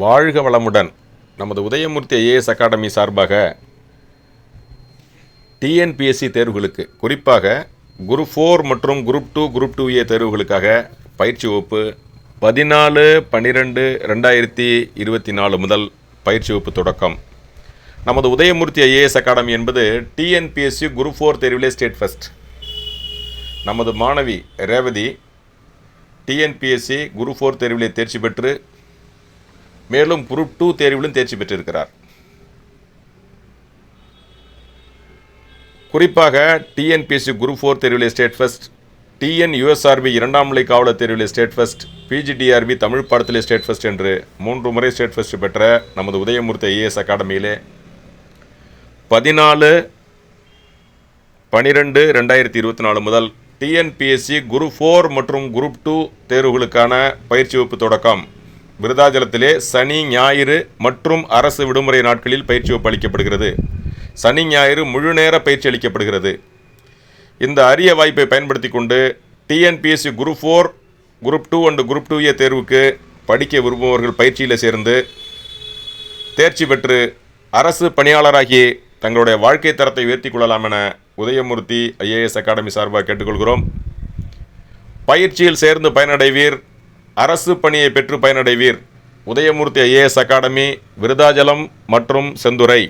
வாழ்க வளமுடன். நமது உதயமூர்த்தி ஐஏஎஸ் அகாடமி சார்பாக டிஎன்பிஎஸ்சி தேர்வுகளுக்கு, குறிப்பாக குரூப் 4 மற்றும் குரூப் 2 குரூப் 2A தேர்வுகளுக்காக பயிற்சி வகுப்பு 14/12/2024 முதல் பயிற்சி வகுப்பு தொடக்கம். நமது உதயமூர்த்தி ஐஏஎஸ் அகாடமி என்பது டிஎன்பிஎஸ்சி குரூப் 4 தேர்விலே ஸ்டேட் ஃபர்ஸ்ட். நமது மாணவி ரேவதி டிஎன்பிஎஸ்சி குரூப் 4 தேர்விலே தேர்ச்சி பெற்று மேலும் குரூப் 2 தேர்விலும் தேர்ச்சி பெற்றிருக்கிறார். குறிப்பாக டிஎன்பிஎஸ்சி குரூப் 4 தேர்விலே ஸ்டேட் ஃபர்ஸ்ட், டிஎன்யூஎஸ்ஆர்பி 2ஆம் நிலை காவலர் தேர்விலே ஸ்டேட் ஃபர்ஸ்ட், பிஜிடிஆர்பி தமிழ் பாடத்திலே ஸ்டேட் ஃபர்ஸ்ட் என்று 3 முறை ஸ்டேட் ஃபர்ஸ்ட் பெற்ற நமது உதயமூர்த்தி ஐஏஎஸ் அகாடமியிலே 14/12/2024 முதல் டிஎன்பிஎஸ்சி குரூப் 4 மற்றும் குரூப் 2 தேர்வுகளுக்கான பயிற்சி வகுப்பு தொடக்கம். விருதாச்சலத்திலே சனி, ஞாயிறு மற்றும் அரசு விடுமுறை நாட்களில் பயிற்சி வகுப்பு அளிக்கப்படுகிறது. சனி, ஞாயிறு முழு நேர பயிற்சி அளிக்கப்படுகிறது. இந்த அரிய வாய்ப்பை பயன்படுத்தி கொண்டு TNPSC group 4, group 2 and group 2A தேர்வுக்கு படிக்க விரும்புபவர்கள் பயிற்சியில் சேர்ந்து தேர்ச்சி பெற்று அரசு பணியாளராகி தங்களுடைய வாழ்க்கை தரத்தை உயர்த்தி கொள்ளலாம் என உதயமூர்த்தி ஐஏஎஸ் அகாடமி சார்பாக கேட்டுக்கொள்கிறோம். பயிற்சியில் சேர்ந்து பயனடைவீர், அரசு பணியை பெற்று பயனடைவீர். உதயமூர்த்தி ஐஏஎஸ் அகாடமி, விருதாச்சலம் மற்றும் செந்துறை.